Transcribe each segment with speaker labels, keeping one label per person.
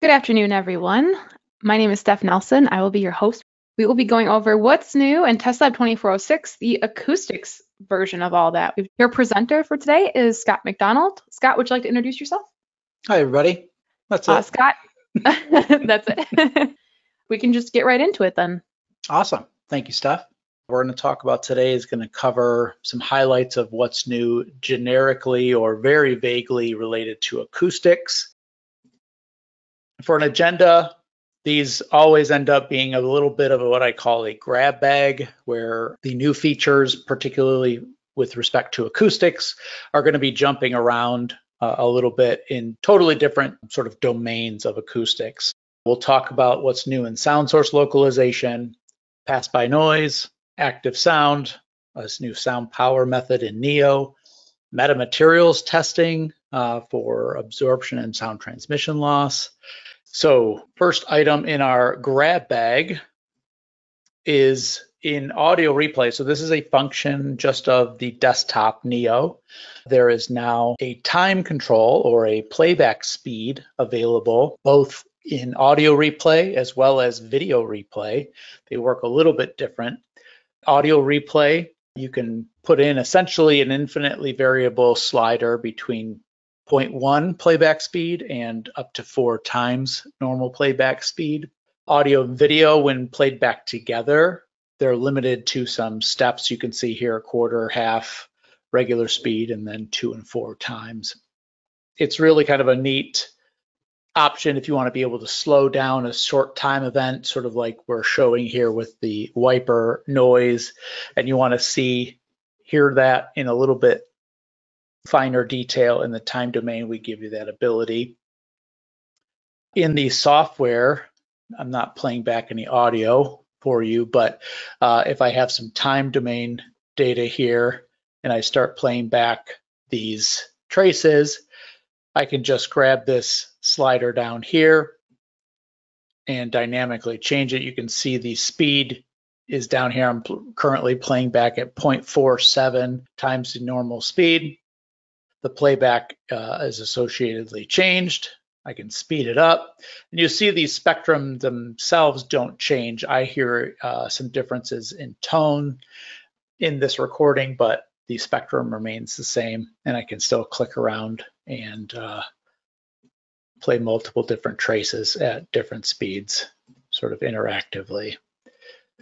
Speaker 1: Good afternoon, everyone. My name is Steph Nelson. I will be your host. We will be going over what's new in Test Lab 2406, the acoustics version of all that. Your presenter for today is Scott McDonald. Scott, would you like to introduce yourself?
Speaker 2: Hi, everybody. That's it.
Speaker 1: Scott, that's it. We can just get right into it then.
Speaker 2: Awesome. Thank you, Steph. We're going to talk about today is going to cover some highlights of what's new generically or very vaguely related to acoustics. For an agenda, these always end up being a little bit of what I call a grab bag, where the new features, particularly with respect to acoustics, are going to be jumping around a little bit in totally different sort of domains of acoustics. We'll talk about what's new in sound source localization, pass by noise, active sound, this new sound power method in Neo, metamaterials testing for absorption and sound transmission loss. So first item in our grab bag is in audio replay. So this is a function just of the desktop Neo. There is now a time control or a playback speed available, both in audio replay as well as video replay. They work a little bit different. Audio replay, you can put in essentially an infinitely variable slider between 0.1 playback speed and up to 4 times normal playback speed. Audio and video, when played back together, they're limited to some steps. You can see here, quarter, half, regular speed, and then 2 and 4 times. It's really kind of a neat option if you want to be able to slow down a short time event, sort of like we're showing here with the wiper noise, and you want to hear that in a little bit finer detail in the time domain. We give you that ability. In the software, I'm not playing back any audio for you, but if I have some time domain data here and I start playing back these traces, I can just grab this slider down here and dynamically change it. You can see the speed is down here. I'm currently playing back at 0.47 times the normal speed. The playback is associatedly changed. I can speed it up. And you see these spectrum themselves don't change. I hear some differences in tone in this recording, but the spectrum remains the same, and I can still click around and play multiple different traces at different speeds, sort of interactively.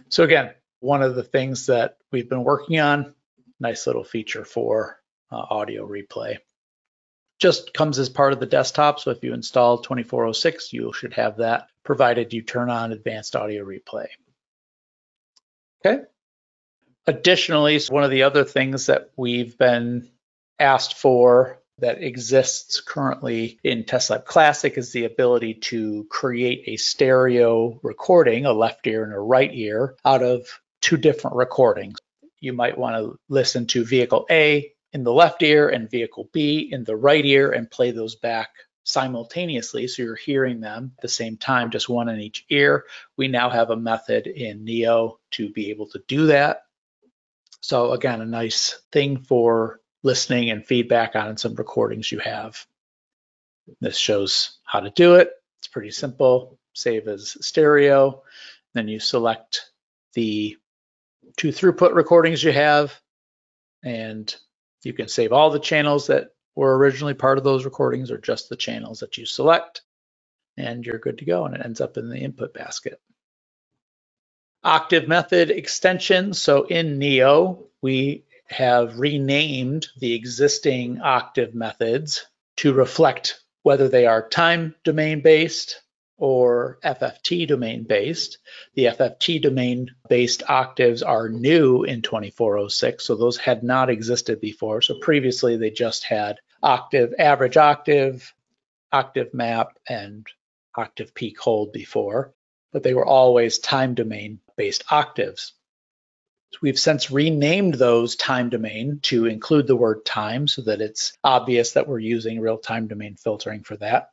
Speaker 2: So again, one of the things that we've been working on, nice little feature for audio replay. Just comes as part of the desktop, so if you install 2406, you should have that, provided you turn on advanced audio replay. Okay. Additionally, one of the other things that we've been asked for that exists currently in Test Lab Classic is the ability to create a stereo recording, a left ear and a right ear, out of 2 different recordings. You might want to listen to vehicle A in the left ear and vehicle B in the right ear and play those back simultaneously, so you're hearing them at the same time, just one in each ear. We now have a method in Neo to be able to do that. So again, a nice thing for listening and feedback on some recordings you have. This shows how to do it. It's pretty simple. Save as stereo. Then you select the 2 throughput recordings you have, and you can save all the channels that were originally part of those recordings or just the channels that you select, and you're good to go, and it ends up in the input basket. Octave method extension. So in Neo, we have renamed the existing octave methods to reflect whether they are time domain based or FFT domain based. The FFT domain based octaves are new in 2406, so those had not existed before. So previously they just had octave, average octave, octave map, and octave peak hold before, but they were always time domain based octaves. So we've since renamed those time domain to include the word time so that it's obvious that we're using real time domain filtering for that.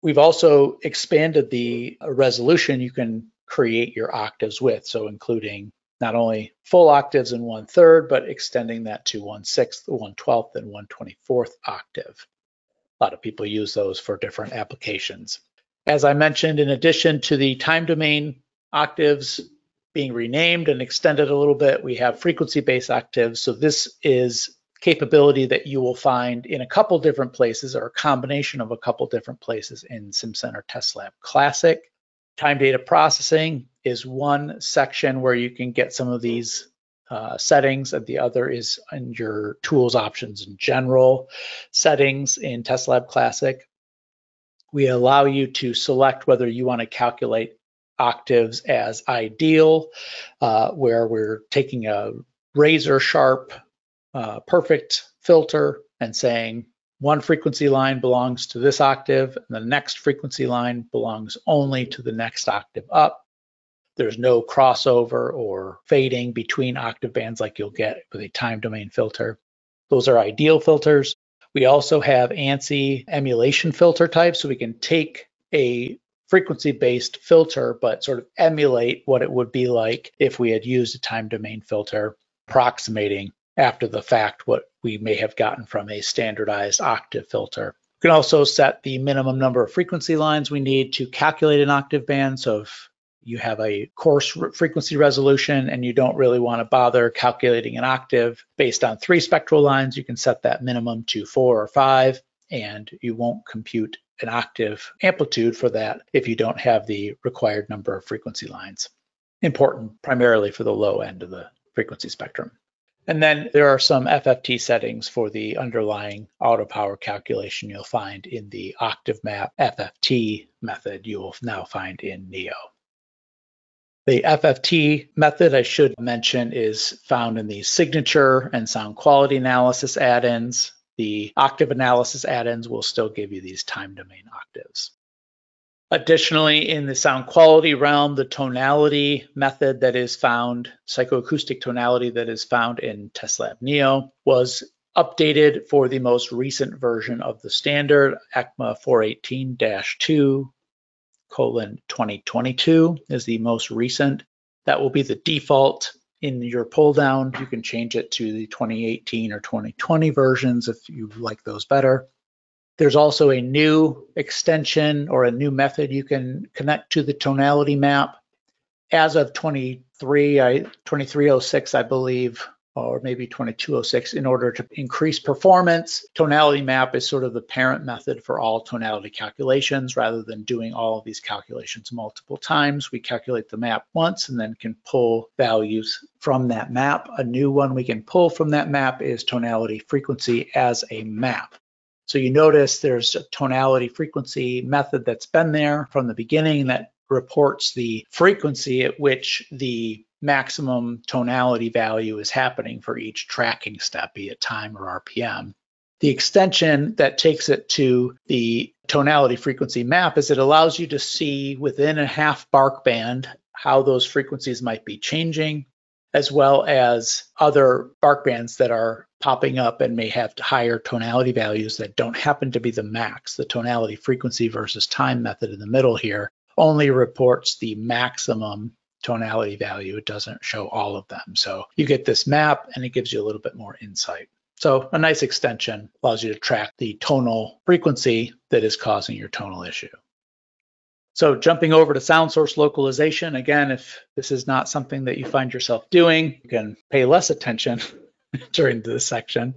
Speaker 2: We've also expanded the resolution you can create your octaves with, so including not only full octaves in 1/3, but extending that to 1/6, 1/12, and 1/24 octave. A lot of people use those for different applications. As I mentioned, in addition to the time domain octaves being renamed and extended a little bit, we have frequency-based octaves. So this is capability that you will find in a couple different places, or a combination of a couple different places in SimCenter TestLab Classic. Time data processing is one section where you can get some of these settings, and the other is in your tools options in general settings in TestLab Classic. We allow you to select whether you want to calculate octaves as ideal, where we're taking a razor sharp, perfect filter and saying one frequency line belongs to this octave, and the next frequency line belongs only to the next octave up. There's no crossover or fading between octave bands like you'll get with a time domain filter. Those are ideal filters. We also have ANSI emulation filter types, so we can take a frequency-based filter but sort of emulate what it would be like if we had used a time domain filter, approximating after the fact what we may have gotten from a standardized octave filter. We can also set the minimum number of frequency lines we need to calculate an octave band. So if you have a coarse frequency resolution and you don't really want to bother calculating an octave based on 3 spectral lines, you can set that minimum to 4 or 5, and you won't compute an octave amplitude for that if you don't have the required number of frequency lines. Important primarily for the low end of the frequency spectrum. And then there are some FFT settings for the underlying auto power calculation you'll find in the octave map FFT method you will now find in Neo. The FFT method, I should mention, is found in the signature and sound quality analysis add-ins. The octave analysis add-ins will still give you these time domain octaves. Additionally, in the sound quality realm, the tonality method that is found, psychoacoustic tonality that is found in TestLab Neo, was updated for the most recent version of the standard, ECMA 418-2:2022 is the most recent. That will be the default in your pull down. You can change it to the 2018 or 2020 versions if you like those better. There's also a new extension or a new method you can connect to the tonality map. As of 2306, I believe, or maybe 2206, in order to increase performance, tonality map is sort of the parent method for all tonality calculations. Rather than doing all of these calculations multiple times, we calculate the map once and then can pull values from that map. A new one we can pull from that map is tonality frequency as a map. So you notice there's a tonality frequency method that's been there from the beginning that reports the frequency at which the maximum tonality value is happening for each tracking step, be it time or RPM. The extension that takes it to the tonality frequency map is it allows you to see within a half bark band how those frequencies might be changing, as well as other bark bands that are popping up and may have higher tonality values that don't happen to be the max. The tonality frequency versus time method in the middle here only reports the maximum tonality value. It doesn't show all of them. So you get this map and it gives you a little bit more insight. So a nice extension allows you to track the tonal frequency that is causing your tonal issue. So jumping over to sound source localization, again, if this is not something that you find yourself doing, you can pay less attention during this section,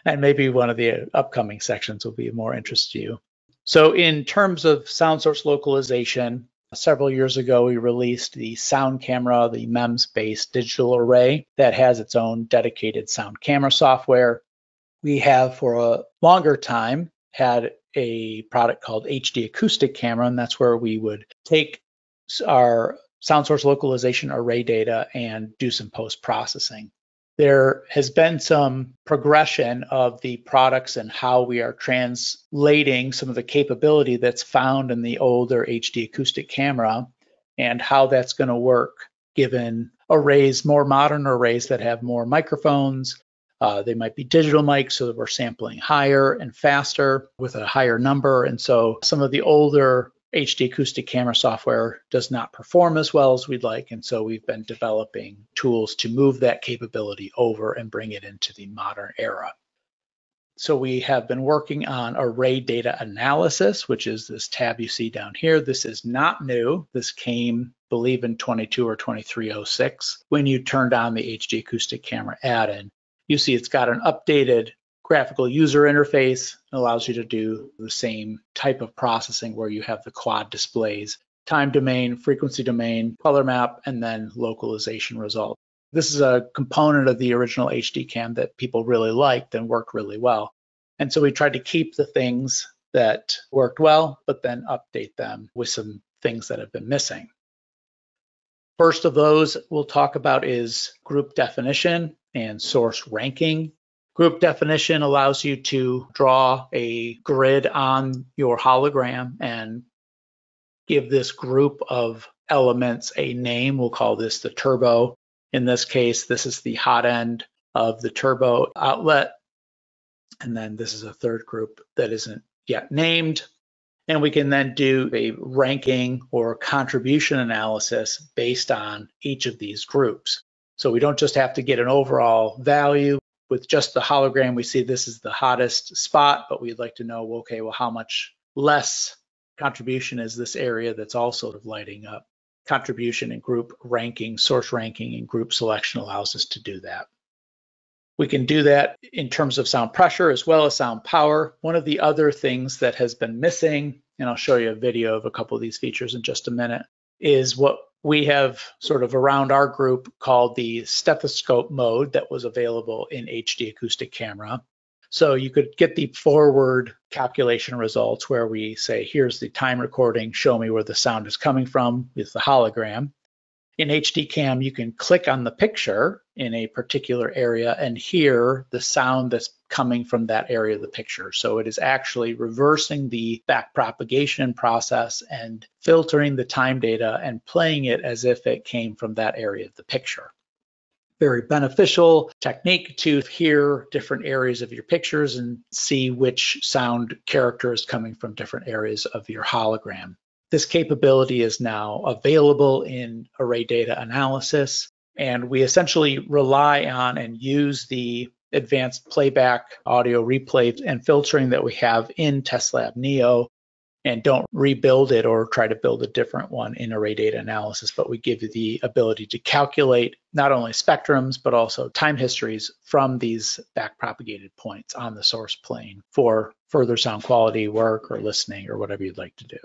Speaker 2: and maybe one of the upcoming sections will be of more interest to you. So in terms of sound source localization, several years ago, we released the sound camera, the MEMS-based digital array that has its own dedicated sound camera software. We have for a longer time had a product called HD Acoustic Camera, and that's where we would take our sound source localization array data and do some post-processing. There has been some progression of the products and how we are translating some of the capability that's found in the older HD Acoustic Camera and how that's going to work given arrays, more modern arrays that have more microphones. They might be digital mics, so that we're sampling higher and faster with a higher number. And so some of the older HD Acoustic Camera software does not perform as well as we'd like. And so we've been developing tools to move that capability over and bring it into the modern era. So we have been working on array data analysis, which is this tab you see down here. This is not new. This came, I believe, in 22 or 2306 when you turned on the HD acoustic camera add-in. You see it's got an updated graphical user interface. It allows you to do the same type of processing where you have the quad displays, time domain, frequency domain, color map, and then localization result. This is a component of the original HD cam that people really liked and worked really well. And so we tried to keep the things that worked well, but then update them with some things that have been missing. First of those we'll talk about is group definition and source ranking. Group definition allows you to draw a grid on your hologram and give this group of elements a name. We'll call this the turbo. In this case, this is the hot end of the turbo outlet. And then this is a third group that isn't yet named. And we can then do a ranking or contribution analysis based on each of these groups. So we don't just have to get an overall value. With just the hologram, we see this is the hottest spot, but we'd like to know, okay, well, how much less contribution is this area that's also lighting up? Contribution and group ranking, source ranking, and group selection allows us to do that. We can do that in terms of sound pressure as well as sound power. One of the other things that has been missing, and I'll show you a video of a couple of these features in just a minute, is what we have sort of around our group called the stethoscope mode that was available in HD acoustic camera. So you could get the forward calculation results where we say, here's the time recording, show me where the sound is coming from with the hologram. In HD cam, you can click on the picture in a particular area and hear the sound that's coming from that area of the picture. So it is actually reversing the backpropagation process and filtering the time data and playing it as if it came from that area of the picture. Very beneficial technique to hear different areas of your pictures and see which sound character is coming from different areas of your hologram. This capability is now available in array data analysis, and we essentially rely on and use the advanced playback, audio replay, and filtering that we have in TestLab Neo, and don't rebuild it or try to build a different one in array data analysis, but we give you the ability to calculate not only spectrums, but also time histories from these backpropagated points on the source plane for further sound quality work or listening or whatever you'd like to do.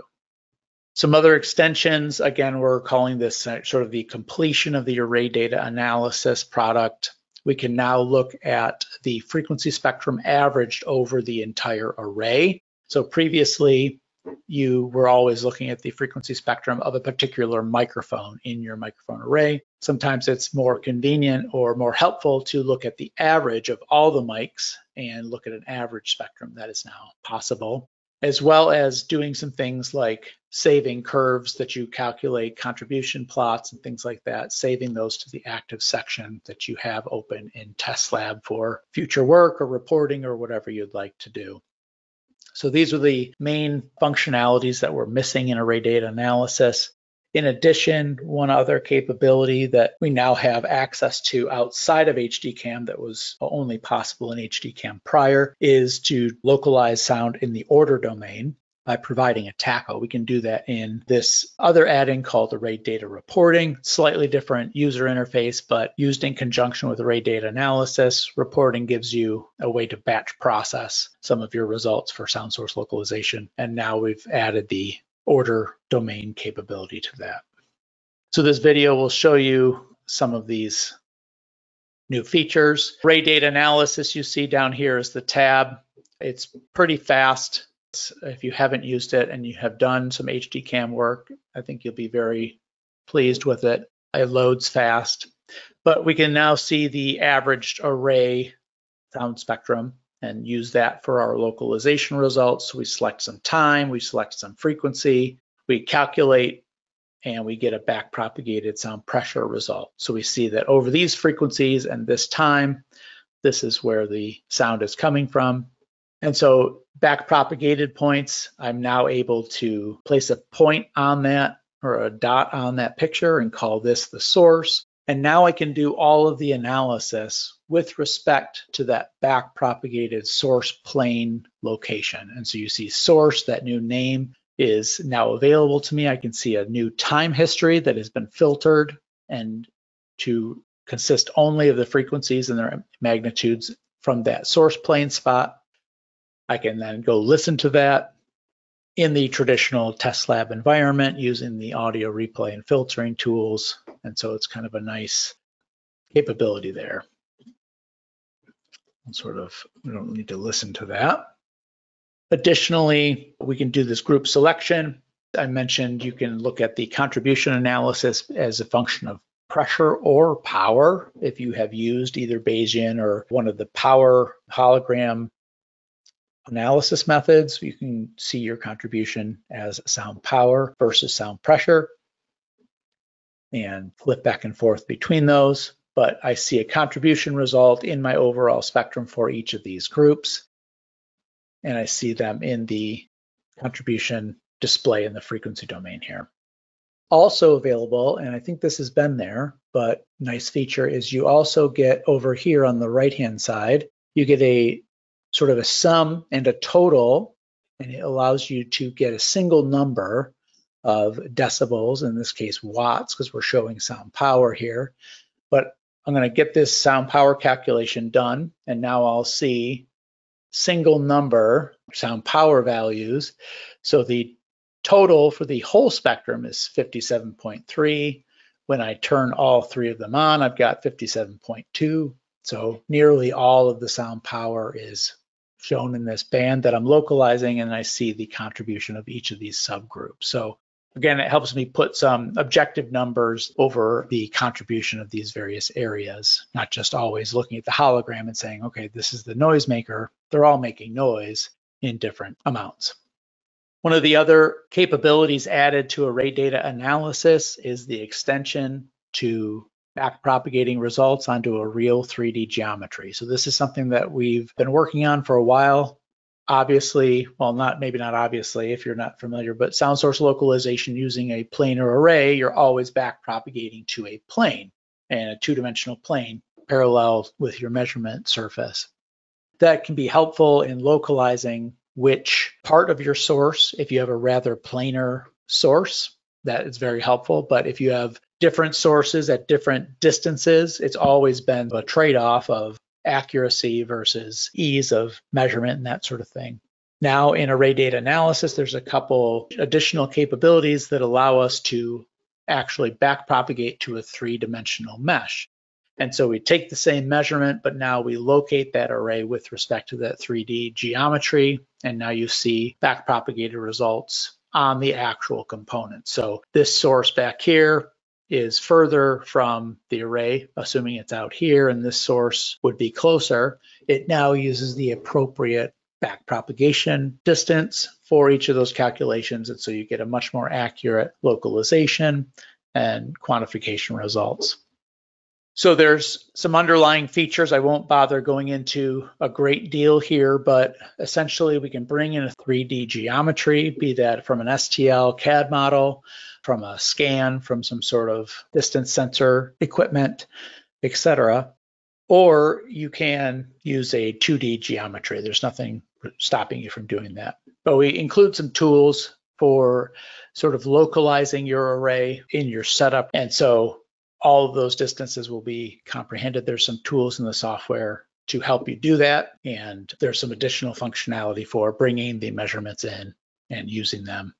Speaker 2: Some other extensions, again, we're calling this sort of the completion of the array data analysis product. We can now look at the frequency spectrum averaged over the entire array. So previously, you were always looking at the frequency spectrum of a particular microphone in your microphone array. Sometimes it's more convenient or more helpful to look at the average of all the mics and look at an average spectrum. That is now possible, as well as doing some things like saving curves that you calculate, contribution plots and things like that, saving those to the active section that you have open in TestLab for future work or reporting or whatever you'd like to do. So these are the main functionalities that we're missing in array data analysis. In addition, one other capability that we now have access to outside of HDCam that was only possible in HDCam prior is to localize sound in the order domain by providing a TACO. We can do that in this other add-in called array data reporting. Slightly different user interface, but used in conjunction with array data analysis. Reporting gives you a way to batch process some of your results for sound source localization. And now we've added the order domain capability to that. So this video will show you some of these new features. Array data analysis you see down here is the tab. It's pretty fast. If you haven't used it and you have done some HDCam work, I think you'll be very pleased with it. It loads fast, but we can now see the averaged array sound spectrum and use that for our localization results. So we select some time, we select some frequency, we calculate, and we get a backpropagated sound pressure result. So we see that over these frequencies and this time, this is where the sound is coming from. And so backpropagated points, I'm now able to place a point on that or a dot on that picture and call this the source. And now I can do all of the analysis with respect to that back-propagated source plane location. And so you see source, that new name is now available to me. I can see a new time history that has been filtered and to consist only of the frequencies and their magnitudes from that source plane spot. I can then go listen to that in the traditional test lab environment using the audio replay and filtering tools. And so it's kind of a nice capability there. We don't need to listen to that. Additionally, we can do this group selection. I mentioned you can look at the contribution analysis as a function of pressure or power. If you have used either Bayesian or one of the power hologram analysis methods, you can see your contribution as sound power versus sound pressure and flip back and forth between those. But I see a contribution result in my overall spectrum for each of these groups. And I see them in the contribution display in the frequency domain here. Also available, and I think this has been there, but nice feature is you also get over here on the right-hand side, you get a sort of a sum and a total, and it allows you to get a single number of decibels, in this case watts, because we're showing sound power here. But I'm going to get this sound power calculation done, and now I'll see single number sound power values. So the total for the whole spectrum is 57.3. When I turn all three of them on, I've got 57.2. So nearly all of the sound power is shown in this band that I'm localizing, and I see the contribution of each of these subgroups. So again, it helps me put some objective numbers over the contribution of these various areas, not just always looking at the hologram and saying, okay, this is the noisemaker. They're all making noise in different amounts. One of the other capabilities added to array data analysis is the extension to back-propagating results onto a real 3D geometry. So this is something that we've been working on for a while. Obviously, well, maybe not obviously if you're not familiar, but sound source localization using a planar array, you're always back-propagating to a plane, and a two-dimensional plane parallel with your measurement surface. That can be helpful in localizing which part of your source. If you have a rather planar source, that is very helpful. But if you have different sources at different distances, it's always been a trade-off of accuracy versus ease of measurement and that sort of thing. Now in array data analysis, there's a couple additional capabilities that allow us to actually backpropagate to a three-dimensional mesh. And so we take the same measurement, but now we locate that array with respect to that 3D geometry. And now you see backpropagated results on the actual component. So this source back here is further from the array, assuming it's out here, and this source would be closer. It now uses the appropriate backpropagation distance for each of those calculations. And so you get a much more accurate localization and quantification results. So there's some underlying features. I won't bother going into a great deal here, but essentially we can bring in a 3D geometry, be that from an STL CAD model, from a scan, from some sort of distance sensor equipment, etc. Or you can use a 2D geometry. There's nothing stopping you from doing that. But we include some tools for sort of localizing your array in your setup. And so all of those distances will be comprehended. There's some tools in the software to help you do that. And there's some additional functionality for bringing the measurements in and using them.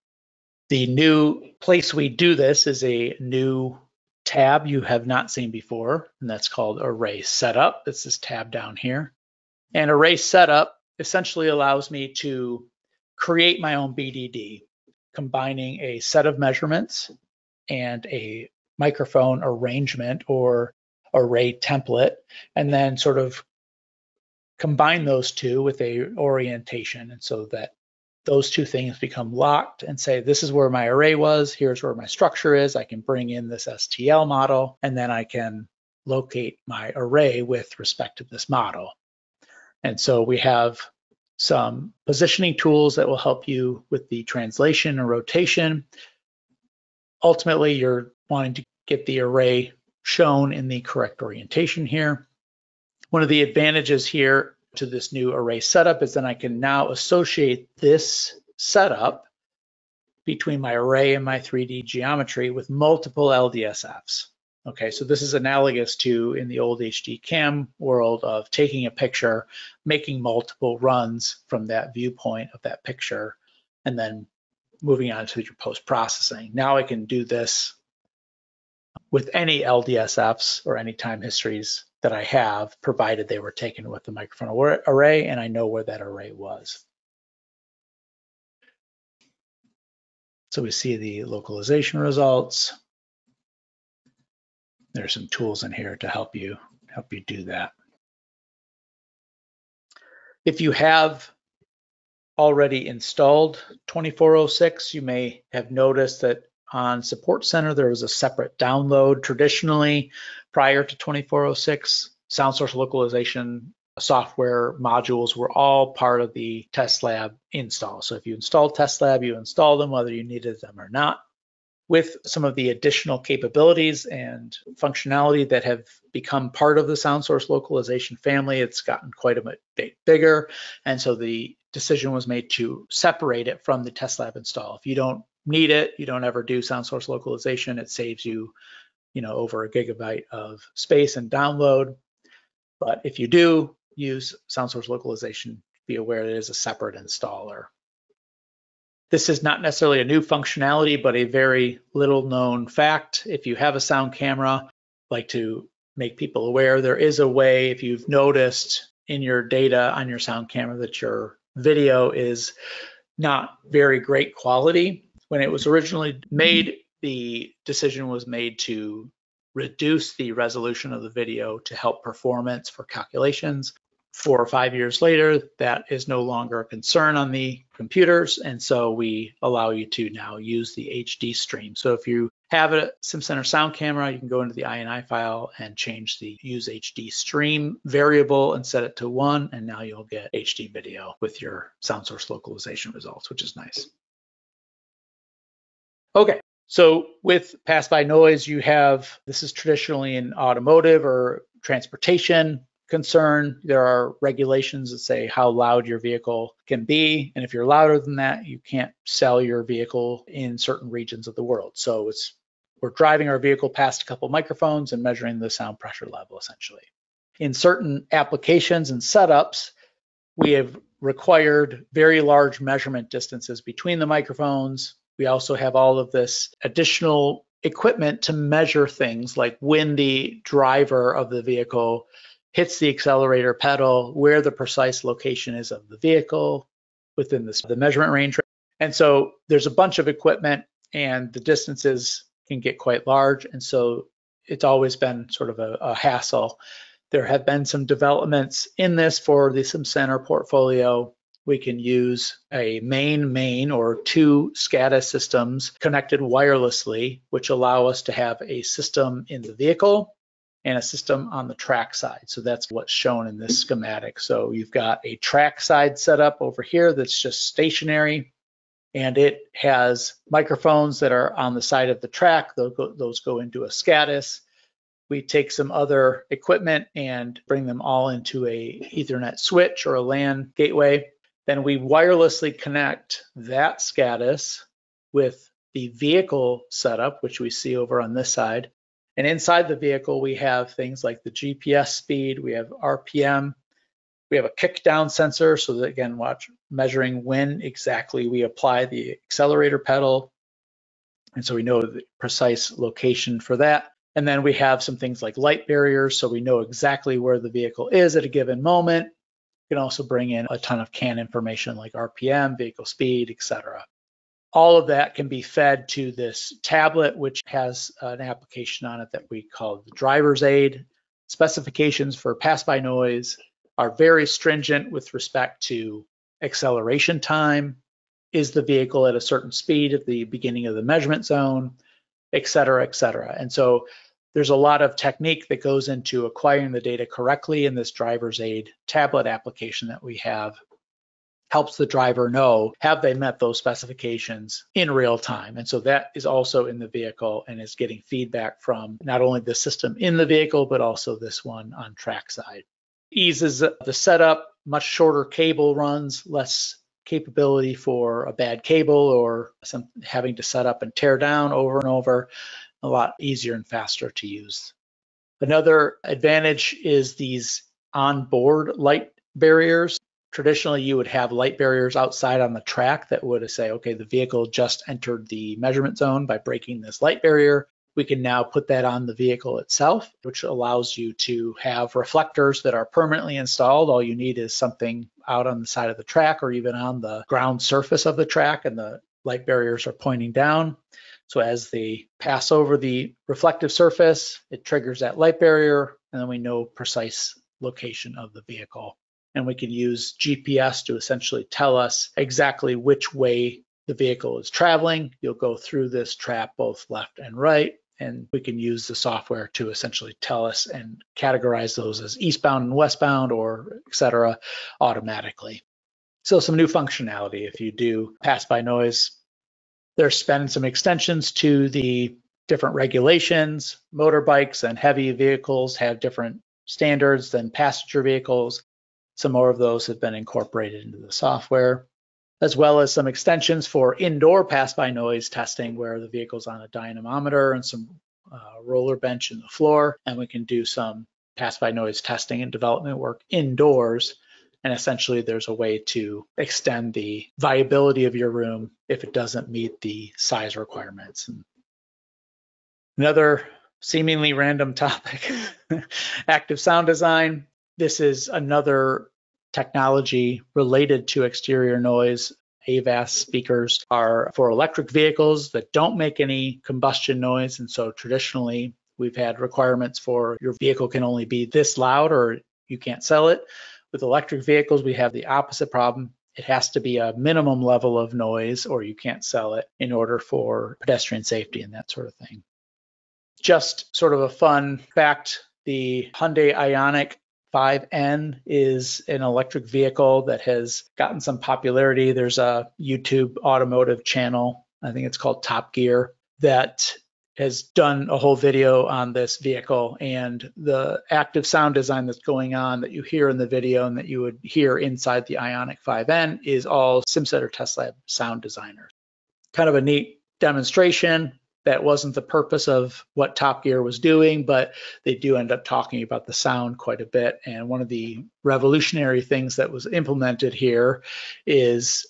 Speaker 2: The new place we do this is a new tab you have not seen before, and that's called Array Setup. It's this tab down here. And Array Setup essentially allows me to create my own BDD, combining a set of measurements and a microphone arrangement or array template, and then sort of combine those two with a orientation, and so that those two things become locked and say, this is where my array was, here's where my structure is. I can bring in this STL model, and then I can locate my array with respect to this model. And so we have some positioning tools that will help you with the translation and rotation. Ultimately, you're wanting to get the array shown in the correct orientation here. One of the advantages here to this new array setup is that I can now associate this setup between my array and my 3D geometry with multiple LDSFs. Okay, so this is analogous to in the old HD cam world of taking a picture, making multiple runs from that viewpoint of that picture, and then moving on to your post-processing. Now I can do this with any LDSFs or any time histories that I have, provided they were taken with the microphone array and I know where that array was. So we see the localization results. There's some tools in here to help you do that. If you have already installed 2406, you may have noticed that on Support Center there was a separate download. Traditionally, prior to 2406, sound source localization software modules were all part of the Test Lab install. So if you installed Test Lab, you installed them whether you needed them or not. With some of the additional capabilities and functionality that have become part of the sound source localization family, it's gotten quite a bit bigger. And so the decision was made to separate it from the Test Lab install. If you don't need it, you don't ever do sound source localization, it saves you, over a gigabyte of space and download. But if you do use sound source localization, be aware it is a separate installer. This is not necessarily a new functionality, but a very little known fact. If you have a sound camera, I'd like to make people aware there is a way, if you've noticed in your data on your sound camera that your video is not very great quality. When it was originally made, the decision was made to reduce the resolution of the video to help performance for calculations. 4 or 5 years later, that is no longer a concern on the computers, and so we allow you to now use the HD stream. So if you have a SimCenter sound camera, you can go into the INI file and change the use HD stream variable and set it to 1, and now you'll get HD video with your sound source localization results, which is nice. Okay, so with pass-by noise, you have, this is traditionally in automotive or transportation concern. There are regulations that say how loud your vehicle can be, and if you're louder than that, you can't sell your vehicle in certain regions of the world. So we're driving our vehicle past a couple microphones and measuring the sound pressure level essentially. In certain applications and setups, we have required very large measurement distances between the microphones. We also have all of this additional equipment to measure things like when the driver of the vehicle hits the accelerator pedal, where the precise location is of the vehicle within the measurement range. And so there's a bunch of equipment and the distances can get quite large. And so it's always been sort of a hassle. There have been some developments in this for the SimCenter portfolio. We can use a main or 2 SCADA systems connected wirelessly, which allow us to have a system in the vehicle and a system on the track side. So that's what's shown in this schematic. So you've got a track side set up over here that's just stationary, and it has microphones that are on the side of the track. Those go into a SCADIS. We take some other equipment and bring them all into a Ethernet switch or a LAN gateway. Then we wirelessly connect that SCADIS with the vehicle setup, which we see over on this side. And inside the vehicle, we have things like the GPS speed, we have RPM, we have a kick down sensor, so that again, measuring when exactly we apply the accelerator pedal. And so we know the precise location for that. And then we have some things like light barriers, so we know exactly where the vehicle is at a given moment. You can also bring in a ton of CAN information like RPM, vehicle speed, etc. All of that can be fed to this tablet, which has an application on it that we call the driver's aid. Specifications for pass-by noise are very stringent with respect to acceleration time. Is the vehicle at a certain speed at the beginning of the measurement zone, et cetera, et cetera. And so there's a lot of technique that goes into acquiring the data correctly in this driver's aid tablet application that we have. helps the driver know, have they met those specifications in real time? And so that is also in the vehicle and is getting feedback from not only the system in the vehicle, but also this one on trackside. Eases the setup, much shorter cable runs, less capability for a bad cable or having to set up and tear down over and over, a lot easier and faster to use. Another advantage is these onboard light barriers. Traditionally, you would have light barriers outside on the track that would say, okay, the vehicle just entered the measurement zone by breaking this light barrier. We can now put that on the vehicle itself, which allows you to have reflectors that are permanently installed. All you need is something out on the side of the track or even on the ground surface of the track, and the light barriers are pointing down. So as they pass over the reflective surface, it triggers that light barrier, and then we know precise location of the vehicle. And we can use GPS to essentially tell us exactly which way the vehicle is traveling. You'll go through this trap both left and right, and we can use the software to essentially tell us and categorize those as eastbound and westbound or et cetera automatically. So some new functionality if you do pass by noise. There's been some extensions to the different regulations. Motorbikes and heavy vehicles have different standards than passenger vehicles. Some more of those have been incorporated into the software, as well as some extensions for indoor pass-by noise testing where the vehicle's on a dynamometer and some roller bench in the floor, and we can do some pass-by noise testing and development work indoors. And essentially there's a way to extend the viability of your room if it doesn't meet the size requirements. And another seemingly random topic, active sound design. This is another technology related to exterior noise. AVAS speakers are for electric vehicles that don't make any combustion noise. And so traditionally, we've had requirements for your vehicle can only be this loud or you can't sell it. With electric vehicles, we have the opposite problem. It has to be a minimum level of noise or you can't sell it in order for pedestrian safety and that sort of thing. Just sort of a fun fact, the Hyundai Ioniq 5N is an electric vehicle that has gotten some popularity. There's a YouTube automotive channel, I think it's called Top Gear, that has done a whole video on this vehicle, and the active sound design that's going on that you hear in the video and that you would hear inside the Ioniq 5N is all SimCenter Test Lab sound designers. Kind of a neat demonstration. That wasn't the purpose of what Top Gear was doing, but they do end up talking about the sound quite a bit. And one of the revolutionary things that was implemented here is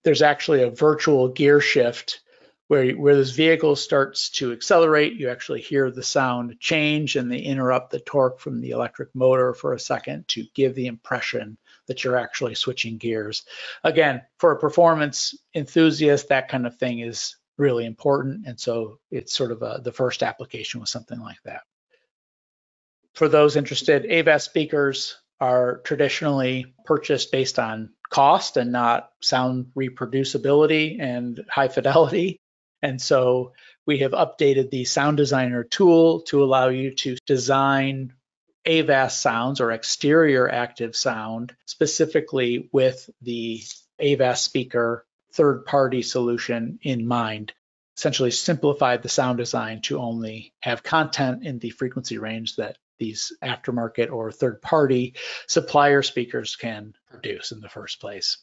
Speaker 2: there's actually a virtual gear shift where this vehicle starts to accelerate. You actually hear the sound change and they interrupt the torque from the electric motor for a second to give the impression that you're actually switching gears. Again, for a performance enthusiast, that kind of thing is really important. And so it's sort of the first application with something like that. For those interested, AVAS speakers are traditionally purchased based on cost and not sound reproducibility and high fidelity. And so we have updated the Sound Designer tool to allow you to design AVAS sounds or exterior active sound specifically with the AVAS speaker third-party solution in mind. Essentially simplified the sound design to only have content in the frequency range that these aftermarket or third-party supplier speakers can produce in the first place.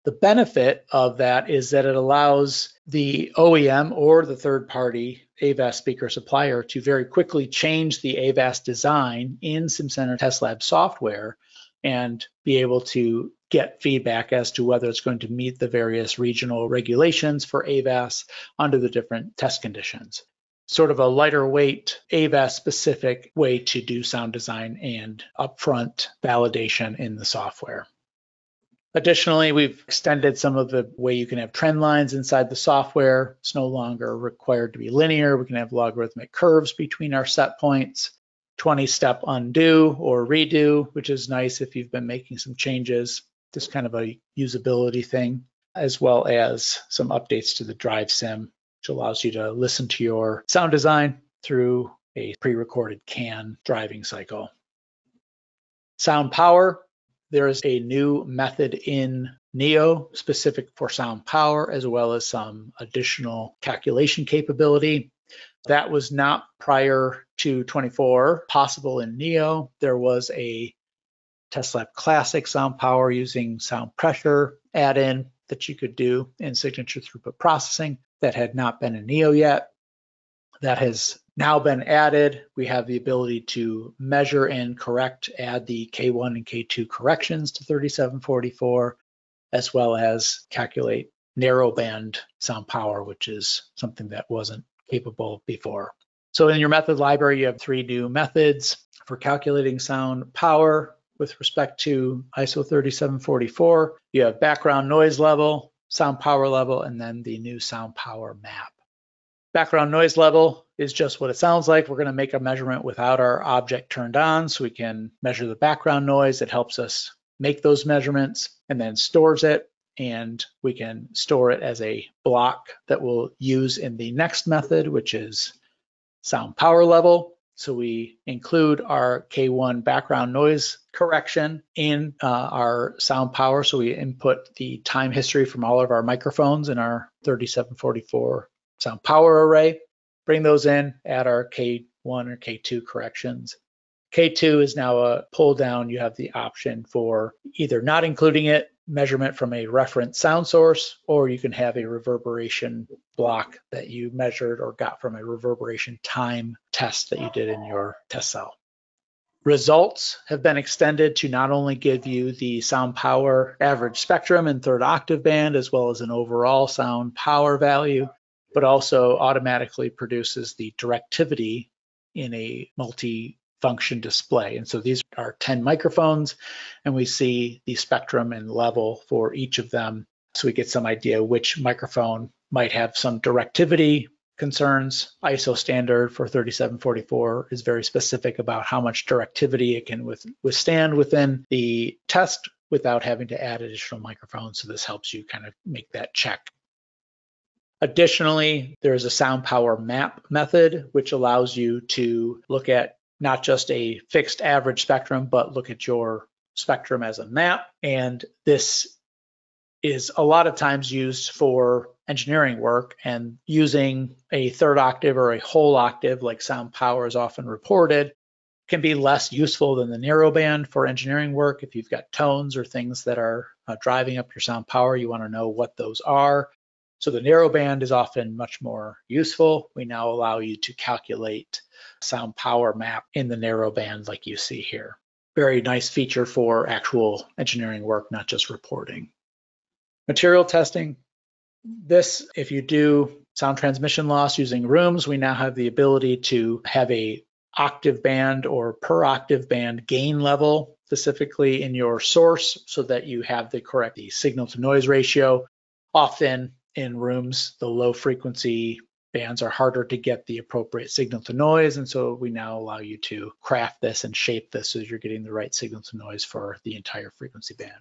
Speaker 2: The benefit of that is that it allows the OEM or the third-party AVAS speaker supplier to very quickly change the AVAS design in SimCenter Test Lab software and be able to get feedback as to whether it's going to meet the various regional regulations for AVAS under the different test conditions. Sort of a lighter weight AVAS specific way to do sound design and upfront validation in the software. Additionally, we've extended some of the way you can have trend lines inside the software. It's no longer required to be linear. We can have logarithmic curves between our set points. 20-step undo or redo, which is nice if you've been making some changes. Just kind of a usability thing, as well as some updates to the Drive Sim, which allows you to listen to your sound design through a pre-recorded CAN driving cycle. Sound power. There is a new method in Neo specific for sound power, as well as some additional calculation capability. That was not prior to 24 possible in Neo. There was a TestLab Classic sound power using sound pressure add-in that you could do in signature throughput processing that had not been in Neo yet. That has now been added. We have the ability to measure and correct, add the K1 and K2 corrections to 3744, as well as calculate narrowband sound power, which is something that wasn't capable before. So in your method library, you have 3 new methods for calculating sound power with respect to ISO 3744. You have background noise level, sound power level, and then the new sound power map. Background noise level is just what it sounds like. We're going to make a measurement without our object turned on, so we can measure the background noise. It helps us make those measurements and then stores it, and we can store it as a block that we'll use in the next method, which is sound power level. So we include our K1 background noise correction in our sound power. So we input the time history from all of our microphones in our 3744 sound power array, bring those in, add our K1 or K2 corrections. K2 is now a pull down. You have the option for either not including it, measurement from a reference sound source, or you can have a reverberation block that you measured or got from a reverberation time test that you did in your test cell. Results have been extended to not only give you the sound power average spectrum and 3rd octave band, as well as an overall sound power value, but also automatically produces the directivity in a multi-function display. And so these are 10 microphones, and we see the spectrum and level for each of them. So we get some idea which microphone might have some directivity concerns. ISO standard for 3744 is very specific about how much directivity it can withstand within the test without having to add additional microphones. So this helps you kind of make that check. Additionally, there's a sound power map method, which allows you to look at not just a fixed average spectrum, but look at your spectrum as a map. And this is a lot of times used for engineering work, and using a 3rd octave or a whole octave like sound power is often reported can be less useful than the narrowband for engineering work. If you've got tones or things that are driving up your sound power, you want to know what those are. So the narrowband is often much more useful. We now allow you to calculate sound power map in the narrowband like you see here. Very nice feature for actual engineering work, not just reporting. Material testing. This, if you do sound transmission loss using rooms, we now have the ability to have a octave band or per octave band gain level specifically in your source so that you have the correct signal to noise ratio. Often in rooms, the low frequency bands are harder to get the appropriate signal to noise, and so we now allow you to craft this and shape this so you're getting the right signal to noise for the entire frequency band.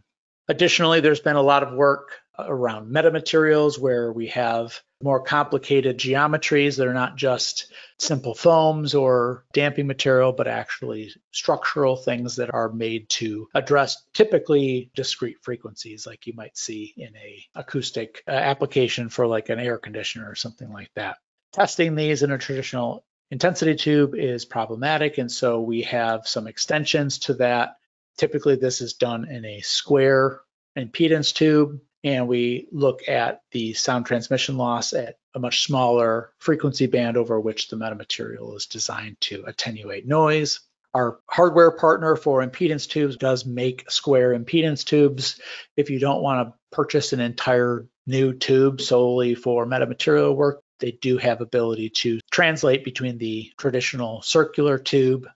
Speaker 2: Additionally, there's been a lot of work around metamaterials where we have more complicated geometries that are not just simple foams or damping material, but actually structural things that are made to address typically discrete frequencies like you might see in a acoustic application for like an air conditioner or something like that. Testing these in a traditional intensity tube is problematic, and so we have some extensions to that. Typically, this is done in a square impedance tube, and we look at the sound transmission loss at a much smaller frequency band over which the metamaterial is designed to attenuate noise. Our hardware partner for impedance tubes does make square impedance tubes. If you don't want to purchase an entire new tube solely for metamaterial work, they do have ability to translate between the traditional circular tube,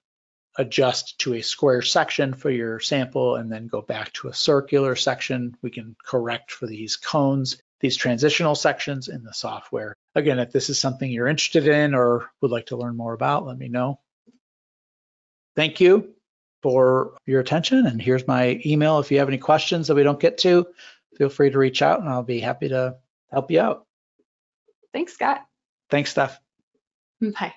Speaker 2: adjust to a square section for your sample, and then go back to a circular section. We can correct for these cones, these transitional sections in the software. Again, if this is something you're interested in or would like to learn more about, let me know. Thank you for your attention, and here's my email. If you have any questions that we don't get to, feel free to reach out and I'll be happy to help you out.
Speaker 1: Thanks, Scott.
Speaker 2: Thanks, Steph.
Speaker 1: Bye.